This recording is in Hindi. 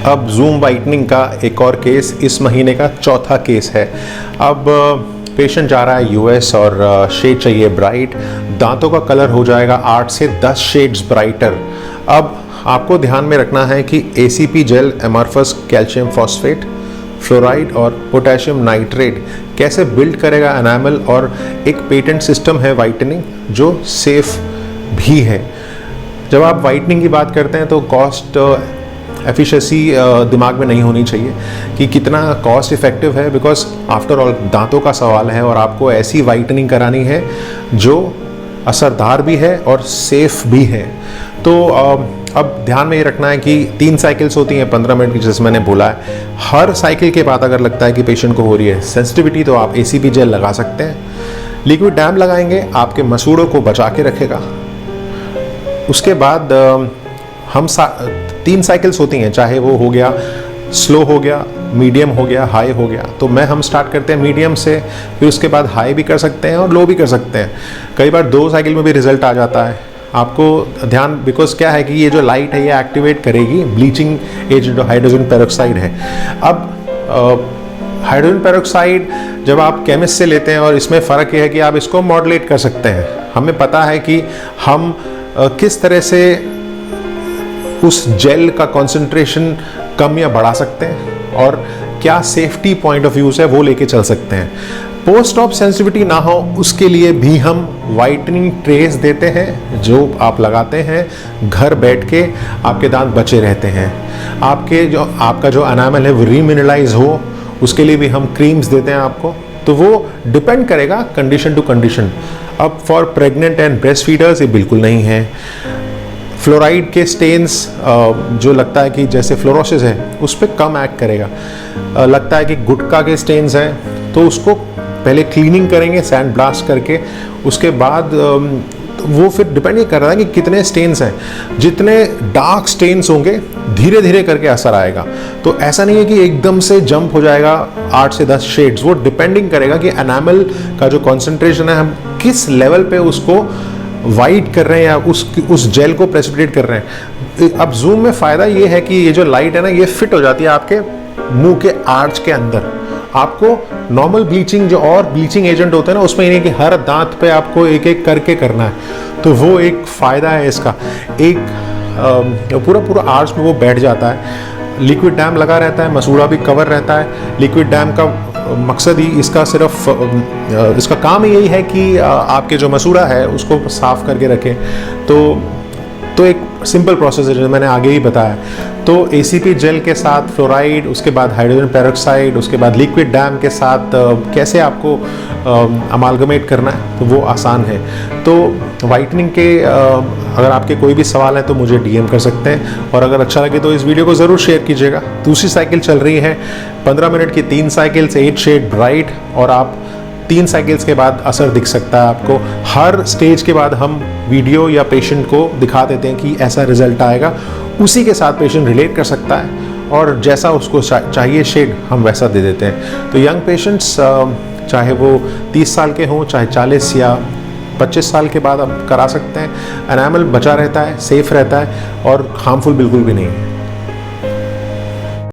अब जूम वाइटनिंग का एक और केस, इस महीने का चौथा केस है। अब पेशेंट जा रहा है यूएस और शेड चाहिए ब्राइट। दांतों का कलर हो जाएगा 8 से 10 शेड्स ब्राइटर। अब आपको ध्यान में रखना है कि ACP gel, amorphous calcium phosphate, fluoride और पोटेशियम नाइट्रेट कैसे बिल्ड करेगा एनामल, और एक पेटेंट सिस्टम है वाइटनिंग जो सेफ भी है। जब आप वाइटनिंग की बात करते हैं तो कॉस्ट एफिशिएंसी दिमाग में नहीं होनी चाहिए कि कितना कॉस्ट इफेक्टिव है, बिकॉज आफ्टर ऑल दांतों का सवाल है और आपको ऐसी वाइटनिंग करानी है जो असरदार भी है और सेफ भी है। तो अब ध्यान में ये रखना है कि 3 साइकिल्स होती हैं 15 मिनट की, जैसे मैंने बोला है। हर साइकिल के बाद अगर लगता है कि पेशेंट को हो रही है सेंसिटिविटी, तो आप एसीपी जेल लगा सकते हैं। लिक्विड डैम लगाएंगे, आपके मसूड़ों को बचा के रखेगा। उसके बाद हम 3 साइकिल्स होती हैं, चाहे वो हो गया स्लो हो गया, मीडियम हो गया, हाई हो गया। तो हम स्टार्ट करते हैं मीडियम से, फिर उसके बाद हाई भी कर सकते हैं और लो भी कर सकते हैं। कई बार 2 साइकिल में भी रिजल्ट आ जाता है। आपको ध्यान, बिकॉज क्या है कि ये जो लाइट है ये एक्टिवेट करेगी ब्लीचिंग एजेंट जो हाइड्रोजन पेरोक्साइड है। अब हाइड्रोजन पेरोक्साइड जब आप केमिस्ट से लेते हैं, और इसमें फ़र्क ये है कि आप इसको मॉडुलेट कर सकते हैं। हमें पता है कि हम किस तरह से उस जेल का कंसंट्रेशन कम या बढ़ा सकते हैं और क्या सेफ्टी पॉइंट ऑफ व्यू से वो लेके चल सकते हैं। पोस्ट ऑप सेंसिटिविटी ना हो उसके लिए भी हम वाइटनिंग ट्रेस देते हैं जो आप लगाते हैं, घर बैठ के आपके दांत बचे रहते हैं। आपका जो एनामल है वो रीमिनरलाइज हो, उसके लिए भी हम क्रीम्स देते हैं आपको। तो वो डिपेंड करेगा कंडीशन टू कंडीशन। अब for pregnant and breast feeders ये बिल्कुल नहीं है। फ्लोराइड के स्टेन्स जो लगता है कि जैसे फ्लोरोसिस है उस पर कम एक्ट करेगा। लगता है कि गुटखा के स्टेन्स हैं तो उसको पहले क्लीनिंग करेंगे सैंड ब्लास्ट करके, उसके बाद वो फिर डिपेंड ये कर रहा है कि कितने स्टेन्स हैं। जितने डार्क स्टेन्स होंगे धीरे धीरे करके असर आएगा। तो ऐसा नहीं है कि एकदम से जंप हो जाएगा 8 से 10 शेड्स। वो डिपेंडिंग करेगा कि एनामल का जो कॉन्सेंट्रेशन है हम किस लेवल पे उसको वाइट कर रहे हैं या उस जेल को प्रेसिपिटेट कर रहे हैं। अब जूम में फ़ायदा ये है कि ये जो लाइट है ना ये फिट हो जाती है आपके मुंह के आर्च के अंदर। आपको नॉर्मल ब्लीचिंग जो और ब्लीचिंग एजेंट होते हैं ना उसमें नहीं कि हर दांत पे आपको एक एक करके करना है। तो वो एक फ़ायदा है इसका, एक पूरा आर्च में वो बैठ जाता है। लिक्विड डैम लगा रहता है, मसूड़ा भी कवर रहता है। लिक्विड डैम का मकसद ही इसका सिर्फ इसका काम यही है कि आपके जो मसूड़ा है उसको साफ करके रखें। तो एक सिंपल प्रोसेस है जो मैंने आगे ही बताया। तो एसीपी जेल के साथ फ्लोराइड, उसके बाद हाइड्रोजन पेरोक्साइड, उसके बाद लिक्विड डैम के साथ कैसे आपको अमालगमेट करना है तो वो आसान है। तो वाइटनिंग के अगर आपके कोई भी सवाल है तो मुझे डीएम कर सकते हैं, और अगर अच्छा लगे तो इस वीडियो को ज़रूर शेयर कीजिएगा। दूसरी साइकिल चल रही है 15 मिनट की 3 साइकिल्स, 8 शेड ब्राइट, और आप 3 साइकिल्स के बाद असर दिख सकता है आपको। हर स्टेज के बाद हम वीडियो या पेशेंट को दिखा देते हैं कि ऐसा रिजल्ट आएगा, उसी के साथ पेशेंट रिलेट कर सकता है और जैसा उसको चाहिए शेड हम वैसा दे देते हैं। तो यंग पेशेंट्स चाहे वो 30 साल के हों, चाहे 40 या 25 साल के बाद आप करा सकते हैं। एनामल बचा रहता है, सेफ रहता है और हार्मफुल बिल्कुल भी नहीं है।